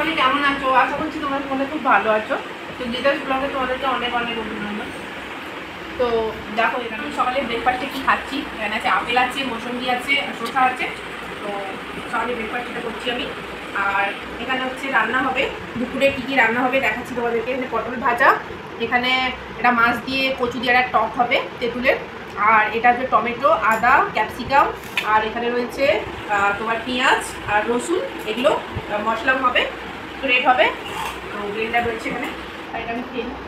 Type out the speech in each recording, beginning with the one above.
সবাই কেমন আছো? আশা করছি তোমরা সকলে খুব ভালো আছো। তো দিদাস ব্লগে তোমাদেরকে অনেক অনেক অভিনন্দন। তো দেখো এখানে সকালে ব্রেকফাস্টে কি খাচ্ছি। এখানে আছে আপেল আছে, মৌসুম্বি আছে, শসা আছে। তো সকালে ব্রেকফাস্টটা করছি আমি। আর এখানে হচ্ছে রান্না হবে, দুপুরে কী কী রান্না হবে দেখাচ্ছি তোমাদেরকে। এখানে পটল ভাজা, এখানে এটা মাছ দিয়ে কচু দিয়ে একটা টক হবে তেঁতুলের, আর এটা হচ্ছে টমেটো, আদা, ক্যাপসিকাম, আর এখানে রয়েছে তোমার পেঁয়াজ আর রসুন, এগুলো মশলা হবে, রেড হবে। তো গ্রেন্ডার রয়েছে এখানে, আর এটা আমি খেয়ে নিই।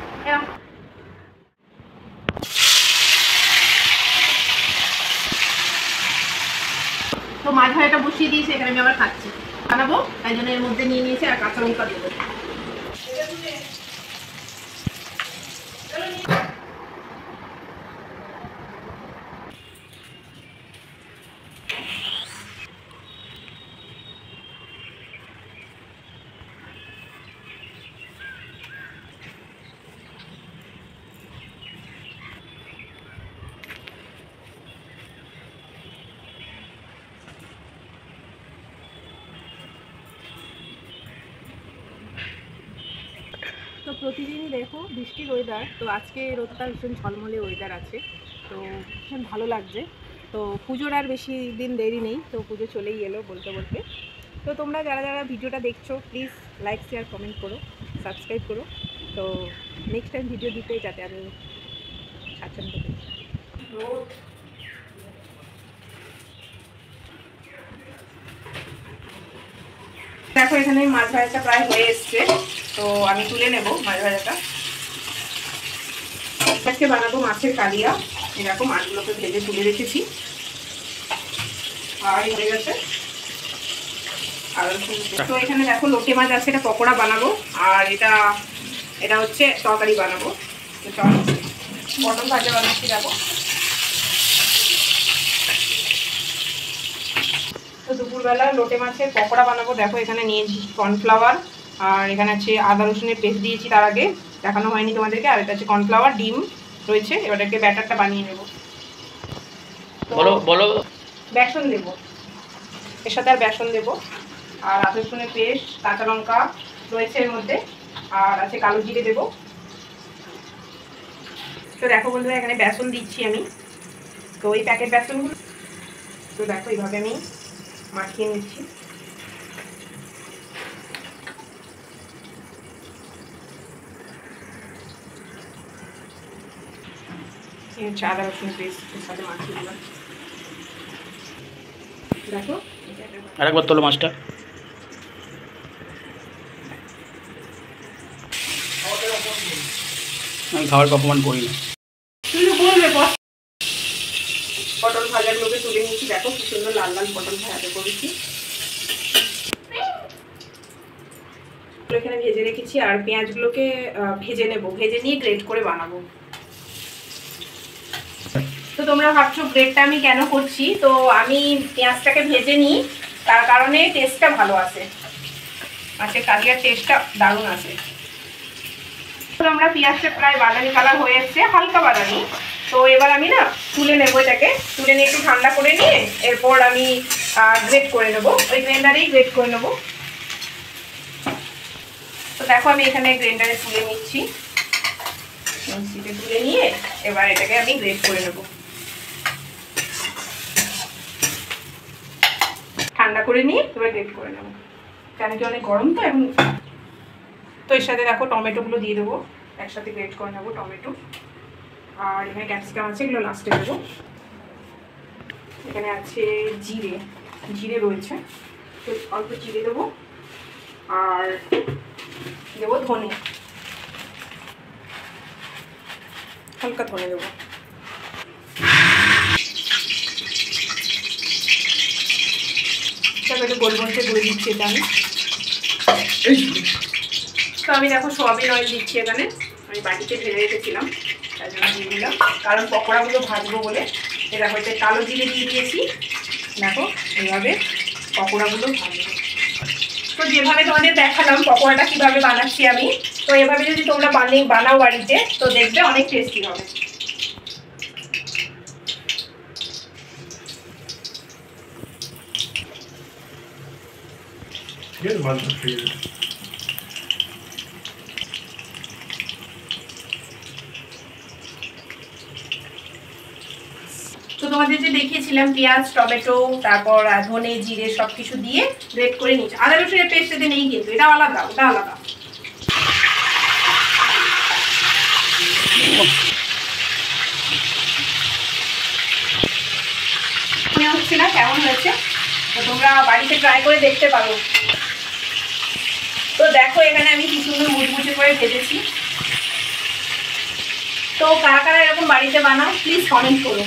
তো মাছ ভাজাটা বসিয়ে দিয়েছি, এখানে আমি আবার খাচ্ছি, বানাবো তাই জন্য এর মধ্যে নিয়ে নিয়েছি আর কাঁচা লঙ্কা দেবো। তো প্রতিদিনই দেখো বৃষ্টির ওয়েদার, তো আজকে রোদটা ভীষণ ঝলমলে ওয়েদার আছে, তো ভীষণ ভালো লাগছে। তো পুজোর আর বেশি দিন দেরি নেই, তো পুজো চলেই এলো বলতে বলতে। তো তোমরা যারা যারা ভিডিওটা দেখছো প্লিজ লাইক শেয়ার কমেন্ট করো, সাবস্ক্রাইব করো। তো নেক্সট টাইম ভিডিও দিতে যাতে আমি স্বাচ্ছন্দ্য করি। দেখো এখানে মাছ ভাজাটা প্রায় হয়ে এসছে, তো আমি তুলে নেব মাছ ভাজাটা। আজকে বানাবো মাছের কালিয়া। এরকম মাছগুলোকে ভেজে তুলে রেখেছি, আর হয়ে গেছে। আর তো এখানে দেখো লোটে মাছ আছে, এটা পকোড়া বানাবো, আর এটা হচ্ছে তরকারি বানাবো। তো চলো পটল ভাজা বানাচ্ছি দেখো। তো দুপুরবেলা লোটে মাছের পকোড়া বানাবো। দেখো এখানে নিয়েছি কর্নফ্লাওয়ার, আর এখানে আছে আদা রসুনের পেস্ট দিয়েছি, তার আগে দেখানো হয়নি তোমাদেরকে। আর এটা আছে কর্নফ্লাওয়ার, ডিম রয়েছে। এবারটাকে ব্যাটারটা বানিয়ে নেব। বলো বলো। বেসন দেবো, এর সাথে আর বেসন দেবো, আর আদা রসুনের পেস্ট, কাঁচা লঙ্কা রয়েছে এর মধ্যে, আর আছে কালো জিরে দেবো। তো দেখো বন্ধুরা এখানে বেসন দিচ্ছি আমি, তো ওই প্যাকেট বেসনগুলো। তো দেখো এইভাবে আমি মাখিয়ে নিচ্ছি। আদা রসুন পেস্টের সাথে মাখিয়ে দিলাম। দেখো আরেকবার তোলো মাছটা। আমি খাবার অপমান করি না। পটল ভাজাগুলোকে তুলে নিচ্ছি। দেখো কি সুন্দর লাল লাল পটল ভাজা করেছি, এখানে ভেজে রেখেছি। আর পেঁয়াজগুলোকে ভেজে নেব, ভেজে নিয়ে গ্রেট করে বানাবো। তো তোমরা ভাবছো গ্রেটটা আমি কেন করছি, তো আমি পেঁয়াজটাকে ভেজে নিই, তার কারণে টেস্টটা ভালো আসে, মাছের কালিয়ার টেস্টটা দারুণ আসে। তো আমরা পেঁয়াজটা প্রায় বাদামি কালার হয়ে এসছে, হালকা বাদামি। তো এবার আমি না তুলে নেবো, এটাকে তুলে নিয়ে একটু ঠান্ডা করে নিয়ে এরপর আমি গ্রেট করে নেবো, ওই গ্রাইন্ডারেই গ্রেট করে নেবো। তো দেখো আমি এখানে গ্রাইন্ডারে তুলে নিচ্ছি, মিক্সিতে তুলে নিয়ে এবার এটাকে আমি গ্রেট করে নেবো, ঠান্ডা করে নিয়ে এবার গ্রেট করে নেবো, কেন কি অনেক গরম তো এখন। তো এর সাথে দেখো টমেটোগুলো দিয়ে দেবো, একসাথে গ্রেট করে নেবো টমেটো, আর এখানে ক্যাপসিকাম আছে, এগুলো লাস্টে দেবো। এখানে আছে জিরে, জিরে রয়েছে, তো অল্প জিরে দেবো, আর দেবো ধনে, হালকা ধনে দেবো। তারপরে একটু গোলমরিচের গুঁড়ো দিচ্ছি এটা আমি। তো আমি দেখো সয়াবিন অয়েল দিচ্ছি এখানে, আমি বাটিতে ঢেলে রেখেছিলাম তাই জন্য দিয়ে দিলাম, কারণ পকোড়াগুলো ভাজবো বলে। এটা হচ্ছে কালো জিরে দিয়ে দিয়েছি, দেখো এইভাবে পকোড়াগুলো ভাজবো। তো যেভাবে তোমাদের দেখালাম পকোড়াটা কীভাবে বানাচ্ছি আমি, তো এভাবে যদি তোমরা বানাও বাড়িতে, তো দেখবে অনেক টেস্টি হবে। তোমাদের যে দেখিয়েছিলাম পেঁয়াজ টমেটো তারপর ধনে জিরে সব কিছু দিয়ে গ্রেট করে নিচ্ছি। আদা রসুনের পেস্ট এতে নেই কিন্তু, এটা আলাদা, ওটা আলাদা। মনে হচ্ছে না কেমন হয়েছে, তো তোমরা বাড়িতে ট্রাই করে দেখতে পারো। তো দেখো এখানে আমি কি সুন্দর মুচমুচে করে ভেজেছি। তো কারা কারা এরকম বাড়িতে বানাও প্লিজ কমেন্ট করো।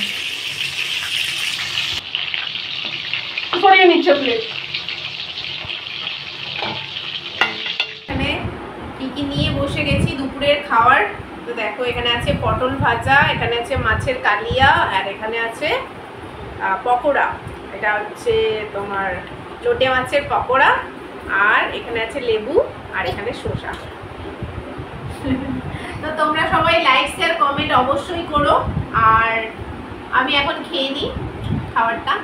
সরিয়ে নিচ্ছ প্লেট। এখানে কি কি নিয়ে বসে গেছি দুপুরের খাওয়ার। তো দেখো এখানে আছে পটল ভাজা, এখানে আছে মাছের কালিয়া, আর এখানে আছে পকোড়া। এটা হচ্ছে তোমার লোটে মাছের পকোড়া, আর এখানে আছে লেবু, আর এখানে শসা। তো তোমরা সবাই লাইক শেয়ার কমেন্ট অবশ্যই করো। আর আমি এখন খেয়ে নিই খাবারটা।